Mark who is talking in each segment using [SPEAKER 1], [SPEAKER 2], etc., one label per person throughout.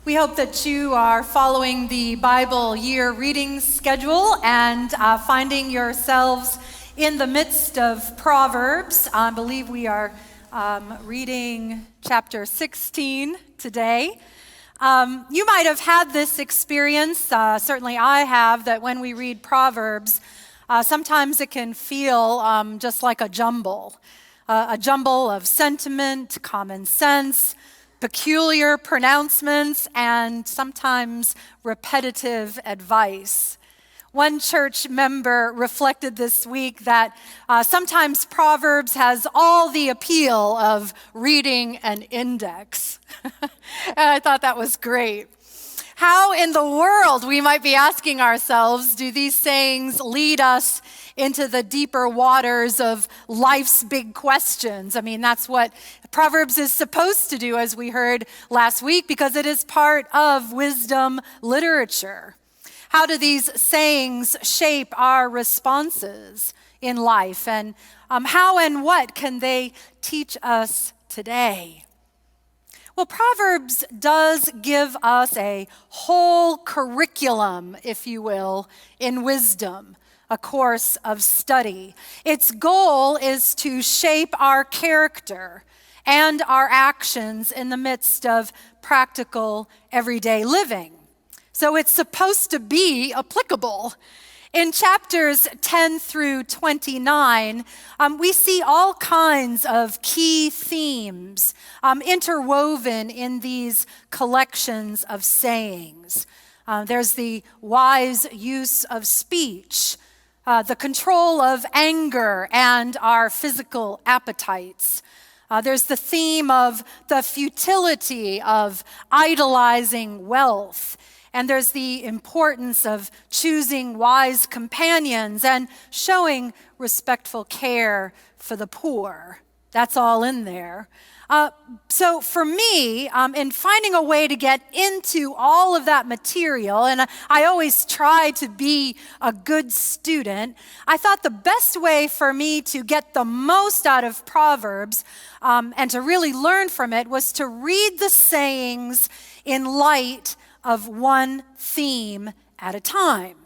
[SPEAKER 1] We hope that you are following the Bible year reading schedule and finding yourselves in the midst of Proverbs. I believe we are reading chapter 16 today. You might have had this experience, certainly I have, that when we read Proverbs, sometimes it can feel just like a jumble of sentiment, common sense, peculiar pronouncements, and sometimes repetitive advice. One church member reflected this week that sometimes Proverbs has all the appeal of reading an index. And I thought that was great. How in the world, we might be asking ourselves, do these sayings lead us into the deeper waters of life's big questions? I mean, that's what Proverbs is supposed to do, as we heard last week, because it is part of wisdom literature. How do these sayings shape our responses in life? And how and what can they teach us today? Well, Proverbs does give us a whole curriculum, if you will, in wisdom, a course of study. Its goal is to shape our character and our actions in the midst of practical, everyday living. So it's supposed to be applicable. In chapters 10 through 29, we see all kinds of key themes interwoven in these collections of sayings. There's the wise use of speech, the control of anger and our physical appetites. There's the theme of the futility of idolizing wealth. And there's the importance of choosing wise companions and showing respectful care for the poor. That's all in there. So for me, in finding a way to get into all of that material, and I always try to be a good student, I thought the best way for me to get the most out of Proverbs and to really learn from it was to read the sayings in light of one theme at a time.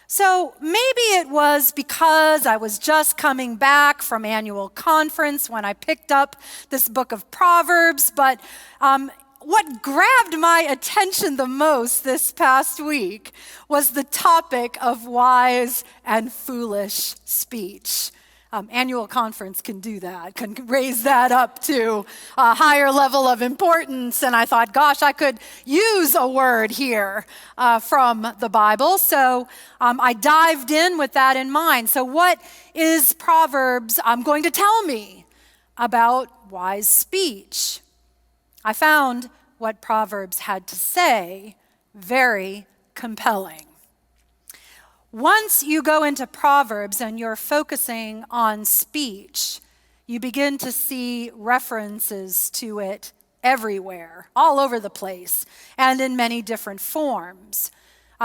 [SPEAKER 1] So maybe it was because I was just coming back from annual conference when I picked up this book of Proverbs, but what grabbed my attention the most this past week was the topic of wise and foolish speech. Annual conference can do that, can raise that up to a higher level of importance. And I thought, gosh, I could use a word here from the Bible. So I dived in with that in mind. So what is Proverbs going to tell me about wise speech? I found what Proverbs had to say very compelling. Once you go into Proverbs and you're focusing on speech, you begin to see references to it everywhere, all over the place, and in many different forms.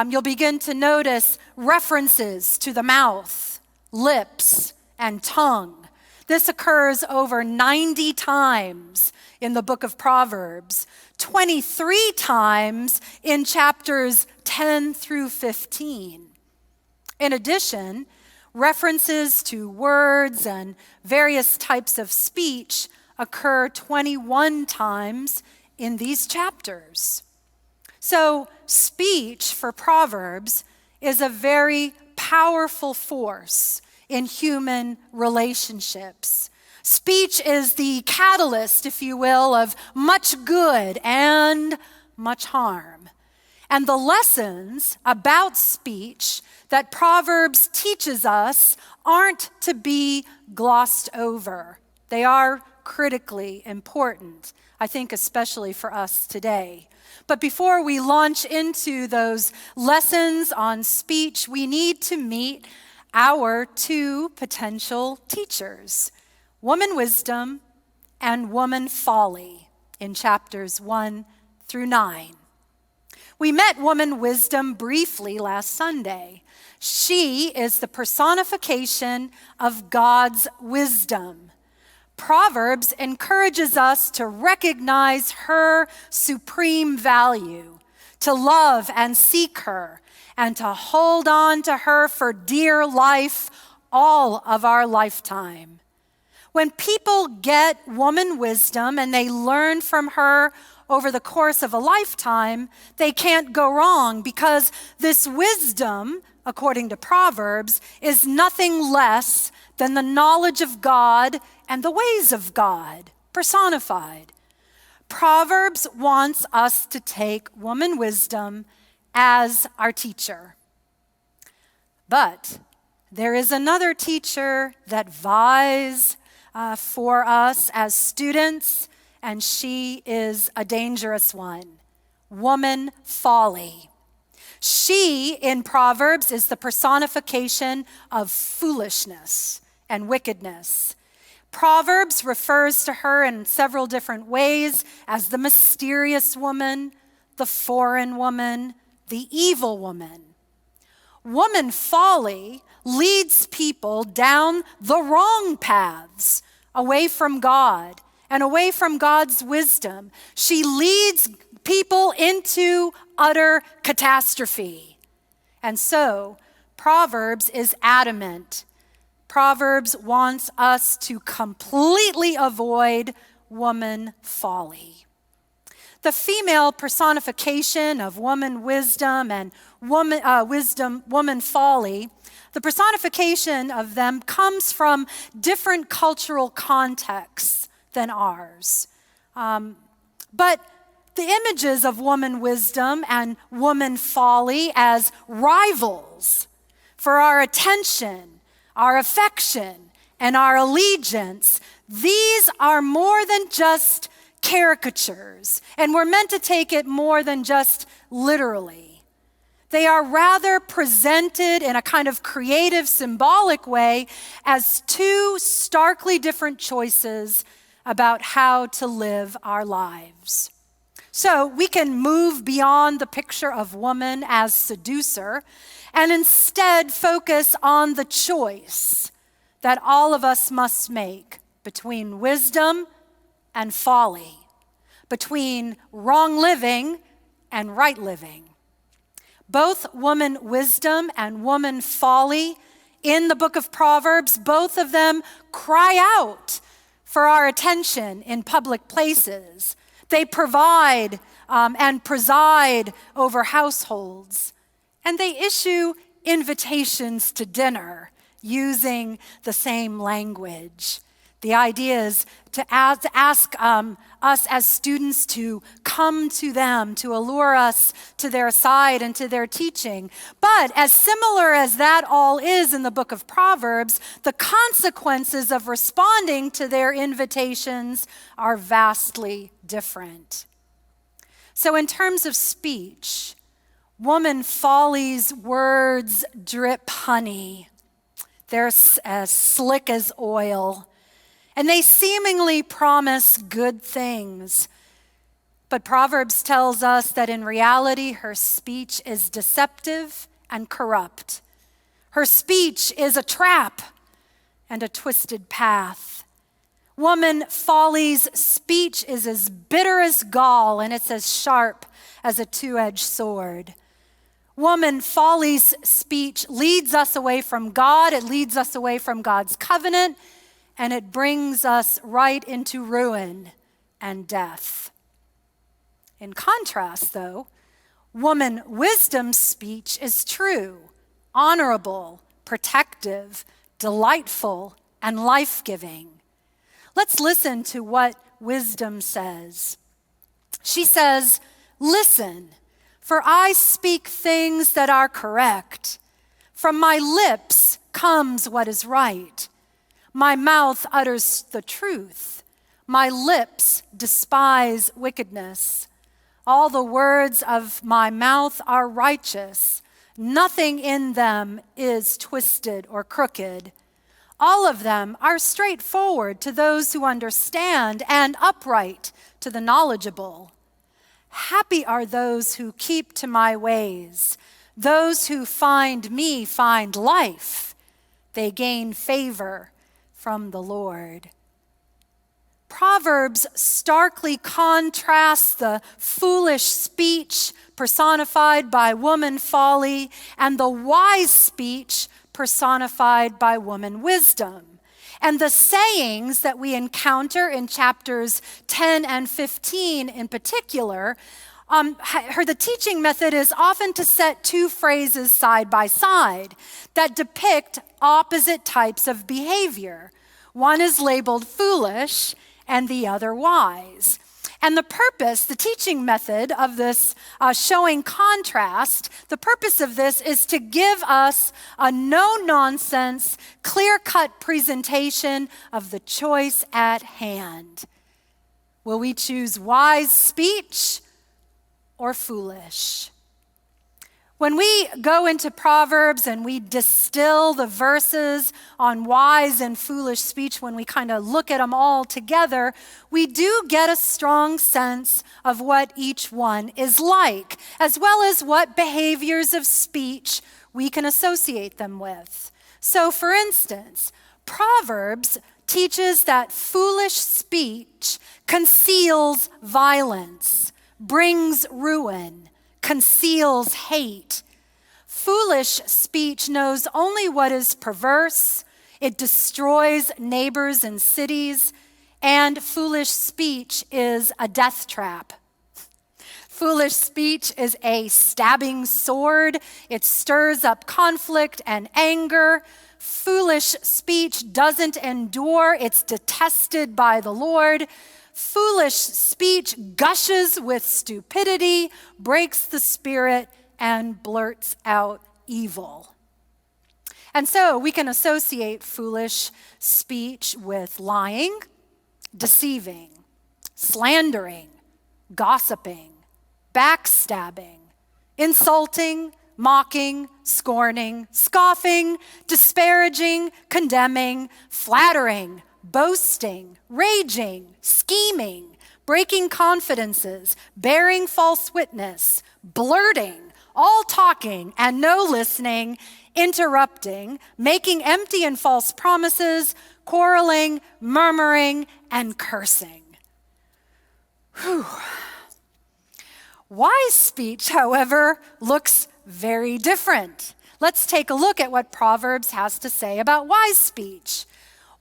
[SPEAKER 1] You'll begin to notice references to the mouth, lips, and tongue. This occurs over 90 times in the book of Proverbs, 23 times in chapters 10 through 15. In addition, references to words and various types of speech occur 21 times in these chapters. So speech for Proverbs is a very powerful force in human relationships. Speech is the catalyst, if you will, of much good and much harm. And the lessons about speech that Proverbs teaches us aren't to be glossed over. They are critically important, I think especially for us today. But before we launch into those lessons on speech, we need to meet our two potential teachers, woman wisdom and woman folly, in chapters 1 through 9. We met woman wisdom briefly last Sunday. She is the personification of God's wisdom. Proverbs encourages us to recognize her supreme value, to love and seek her, and to hold on to her for dear life all of our lifetime. When people get woman wisdom and they learn from her over the course of a lifetime, they can't go wrong, because this wisdom, according to Proverbs, is nothing less than the knowledge of God and the ways of God personified. Proverbs wants us to take woman wisdom as our teacher. But there is another teacher that vies for us as students, and she is a dangerous one: woman folly. She, in Proverbs, is the personification of foolishness and wickedness. Proverbs refers to her in several different ways as the mysterious woman, the foreign woman, the evil woman. Woman folly leads people down the wrong paths, away from God and away from God's wisdom. She leads people into utter catastrophe. And so, Proverbs is adamant. Proverbs wants us to completely avoid woman folly. The female personification of woman wisdom and woman folly, the personification of them comes from different cultural contexts than ours. But the images of woman wisdom and woman folly as rivals for our attention, our affection, and our allegiance, these are more than just caricatures, and we're meant to take it more than just literally. They are rather presented in a kind of creative, symbolic way as two starkly different choices about how to live our lives. So we can move beyond the picture of woman as seducer and instead focus on the choice that all of us must make between wisdom and folly, between wrong living and right living. Both woman wisdom and woman folly in the book of Proverbs, both of them cry out for our attention in public places. They provide and preside over households, and they issue invitations to dinner using the same language. The idea is to ask us as students to come to them, to allure us to their side and to their teaching. But as similar as that all is in the book of Proverbs, the consequences of responding to their invitations are vastly different. So in terms of speech, woman folly's words drip honey. They're as slick as oil. And they seemingly promise good things. But Proverbs tells us that in reality, her speech is deceptive and corrupt. Her speech is a trap and a twisted path. Woman folly's speech is as bitter as gall, and it's as sharp as a two-edged sword. Woman folly's speech leads us away from God. It leads us away from God's covenant. And it brings us right into ruin and death. In contrast, though, woman wisdom's speech is true, honorable, protective, delightful, and life-giving. Let's listen to what wisdom says. She says, "Listen, for I speak things that are correct. From my lips comes what is right. My mouth utters the truth. My lips despise wickedness. All the words of my mouth are righteous. Nothing in them is twisted or crooked. All of them are straightforward to those who understand and upright to the knowledgeable. Happy are those who keep to my ways. Those who find me find life. They gain favor from the Lord." Proverbs starkly contrasts the foolish speech personified by woman Folly and the wise speech personified by woman Wisdom. And the sayings that we encounter in chapters 10 and 15 in particular, the teaching method is often to set two phrases side by side that depict opposite types of behavior. One is labeled foolish and the other wise. And the teaching method of this showing contrast, the purpose of this is to give us a no-nonsense, clear-cut presentation of the choice at hand. Will we choose wise speech or foolish? When we go into Proverbs and we distill the verses on wise and foolish speech, when we kind of look at them all together, we do get a strong sense of what each one is like, as well as what behaviors of speech we can associate them with. So, for instance, Proverbs teaches that foolish speech conceals violence, brings ruin, conceals hate. Foolish speech knows only what is perverse. It destroys neighbors and cities. And foolish speech is a death trap. Foolish speech is a stabbing sword. It stirs up conflict and anger. Foolish speech doesn't endure. It's detested by the Lord. Foolish speech gushes with stupidity, breaks the spirit, and blurts out evil. And so we can associate foolish speech with lying, deceiving, slandering, gossiping, backstabbing, insulting, mocking, scorning, scoffing, disparaging, condemning, flattering, boasting, raging, scheming, breaking confidences, bearing false witness, blurting, all talking and no listening, interrupting, making empty and false promises, quarreling, murmuring, and cursing. Whew. Wise speech, however, looks very different. Let's take a look at what Proverbs has to say about wise speech.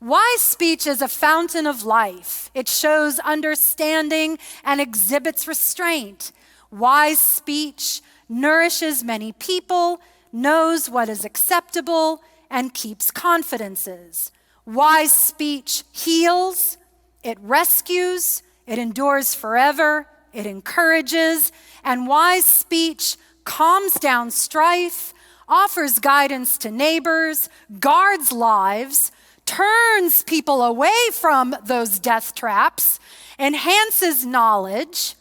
[SPEAKER 1] Wise speech is a fountain of life. It shows understanding and exhibits restraint. Wise speech nourishes many people, knows what is acceptable, and keeps confidences. Wise speech heals, it rescues, it endures forever, it encourages, and wise speech calms down strife, offers guidance to neighbors, guards lives, turns people away from those death traps, enhances knowledge.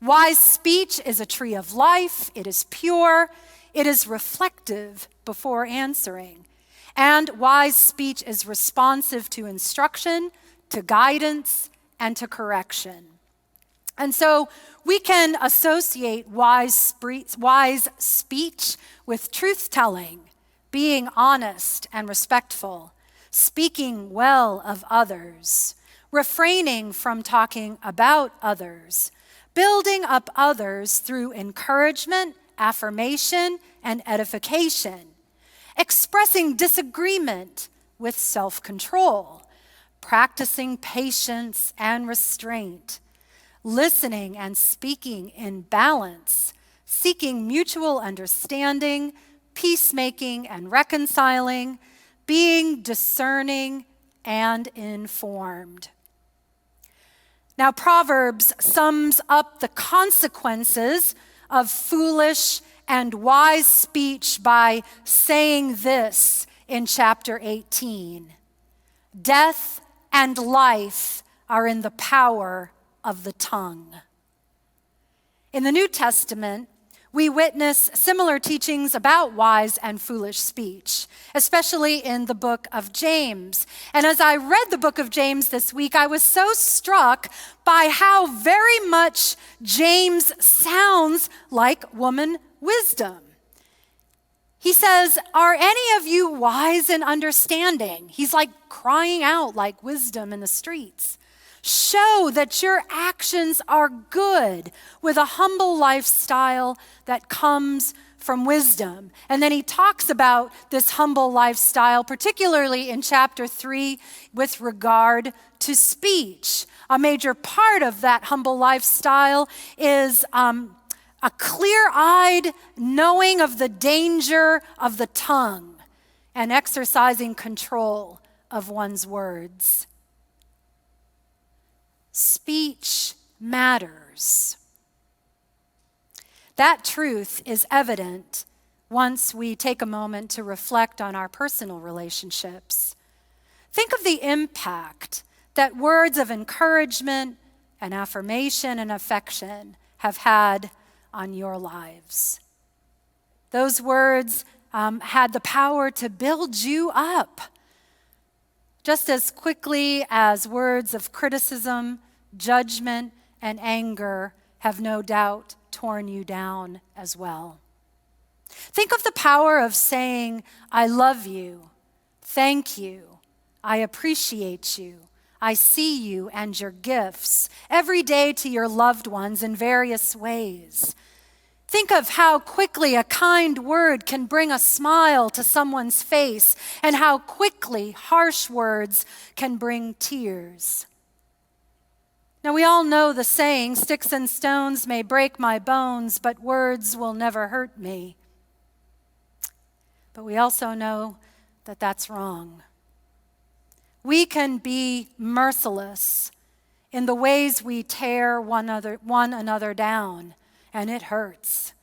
[SPEAKER 1] Wise speech is a tree of life. It is pure. It is reflective before answering. And wise speech is responsive to instruction, to guidance, and to correction. And so we can associate wise speech with truth-telling, being honest and respectful, speaking well of others, refraining from talking about others, building up others through encouragement, affirmation, and edification, expressing disagreement with self-control, practicing patience and restraint, listening and speaking in balance, seeking mutual understanding, peacemaking and reconciling, being discerning and informed. Now, Proverbs sums up the consequences of foolish and wise speech by saying this in chapter 18. Death and life are in the power of the tongue. In the New Testament, we witness similar teachings about wise and foolish speech, especially in the book of James. And as I read the book of James this week, I was so struck by how very much James sounds like woman wisdom. He says, "Are any of you wise and understanding?" He's like crying out like wisdom in the streets. Show that your actions are good with a humble lifestyle that comes from wisdom. And then he talks about this humble lifestyle, particularly in chapter 3, with regard to speech. A major part of that humble lifestyle is a clear-eyed knowing of the danger of the tongue and exercising control of one's words. Speech matters. That truth is evident once we take a moment to reflect on our personal relationships. Think of the impact that words of encouragement and affirmation and affection have had on your lives. Those words had the power to build you up, just as quickly as words of criticism, judgment, and anger have no doubt torn you down as well. Think of the power of saying, I love you, thank you, I appreciate you, I see you and your gifts every day to your loved ones in various ways. Think of how quickly a kind word can bring a smile to someone's face and how quickly harsh words can bring tears. Now, we all know the saying, sticks and stones may break my bones, but words will never hurt me. But we also know that that's wrong. We can be merciless in the ways we tear one another down, and it hurts.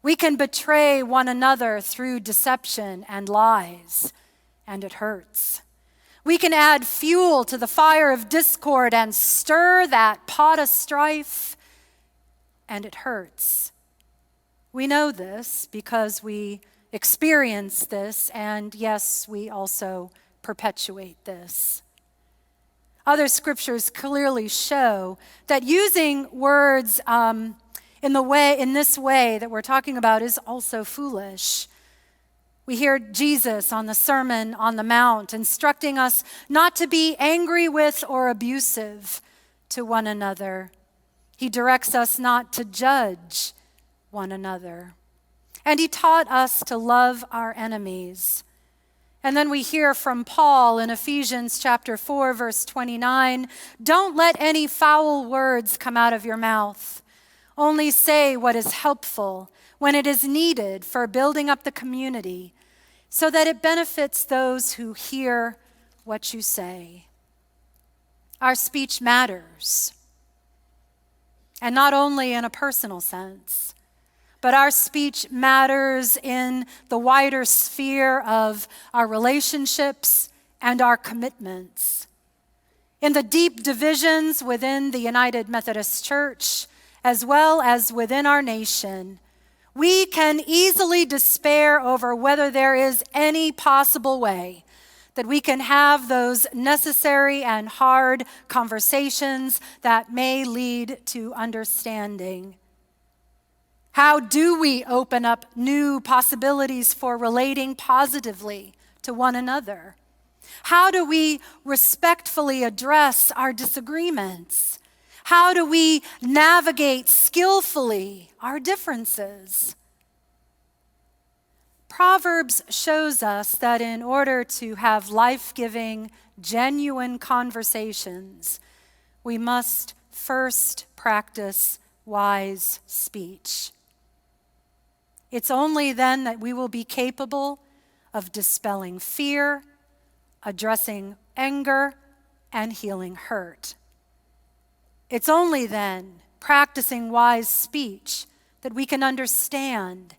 [SPEAKER 1] We can betray one another through deception and lies, and it hurts. We can add fuel to the fire of discord and stir that pot of strife, and it hurts. We know this because we experience this, and yes, we also perpetuate this. Other scriptures clearly show that using words in this way that we're talking about is also foolish. We hear Jesus on the Sermon on the Mount instructing us not to be angry with or abusive to one another. He directs us not to judge one another. And he taught us to love our enemies. And then we hear from Paul in Ephesians chapter 4, verse 29, don't let any foul words come out of your mouth. Only say what is helpful when it is needed for building up the community, so that it benefits those who hear what you say. Our speech matters, and not only in a personal sense, but our speech matters in the wider sphere of our relationships and our commitments. In the deep divisions within the United Methodist Church, as well as within our nation, we can easily despair over whether there is any possible way that we can have those necessary and hard conversations that may lead to understanding. How do we open up new possibilities for relating positively to one another? How do we respectfully address our disagreements? How do we navigate skillfully our differences? Proverbs shows us that in order to have life-giving, genuine conversations, we must first practice wise speech. It's only then that we will be capable of dispelling fear, addressing anger, and healing hurt. It's only then, practicing wise speech, that we can understand,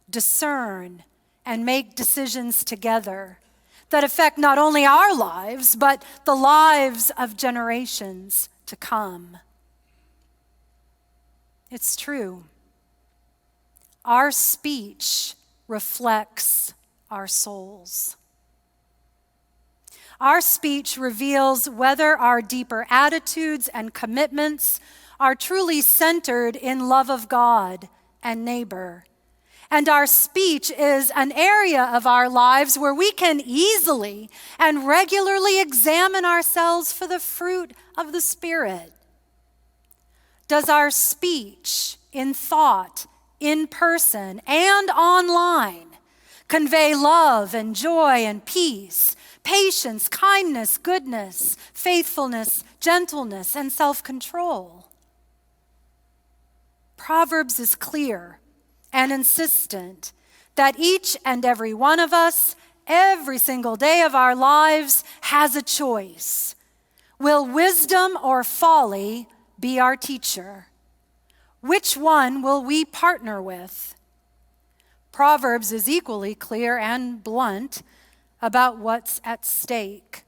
[SPEAKER 1] discern, and make decisions together that affect not only our lives, but the lives of generations to come. It's true. Our speech reflects our souls. Our speech reveals whether our deeper attitudes and commitments are truly centered in love of God and neighbor, And our speech is an area of our lives where we can easily and regularly examine ourselves for the fruit of the Spirit. Does our speech in thought, in person, and online convey love and joy and peace, patience, kindness, goodness, faithfulness, gentleness, and self-control? Proverbs is clear and insistent that each and every one of us, every single day of our lives, has a choice. Will wisdom or folly be our teacher? Which one will we partner with? Proverbs is equally clear and blunt about what's at stake.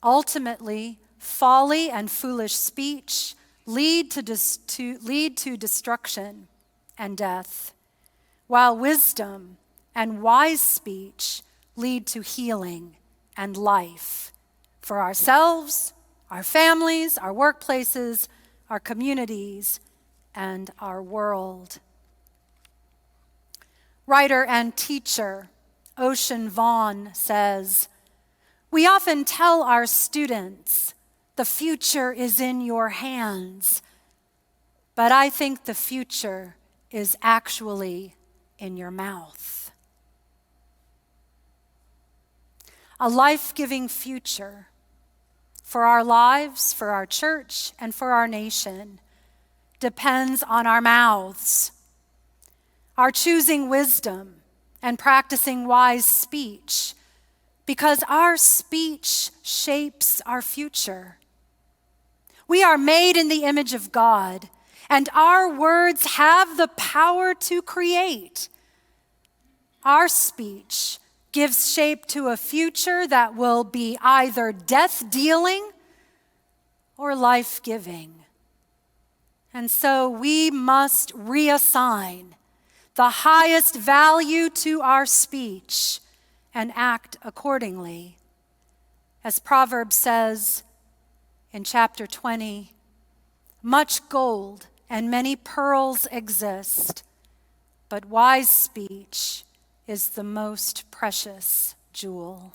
[SPEAKER 1] Ultimately, folly and foolish speech lead to destruction and death, while wisdom and wise speech lead to healing and life for ourselves, our families, our workplaces, our communities, and our world. Writer and teacher Ocean Vaughn says, "We often tell our students, the future is in your hands, but I think the future is actually in your mouth." A life-giving future for our lives, for our church, and for our nation depends on our mouths, our choosing wisdom and practicing wise speech, because our speech shapes our future. We are made in the image of God, and our words have the power to create. Our speech gives shape to a future that will be either death-dealing or life-giving. And so we must reassign the highest value to our speech and act accordingly. As Proverbs says in chapter 20, "Much gold and many pearls exist, but wise speech is the most precious jewel."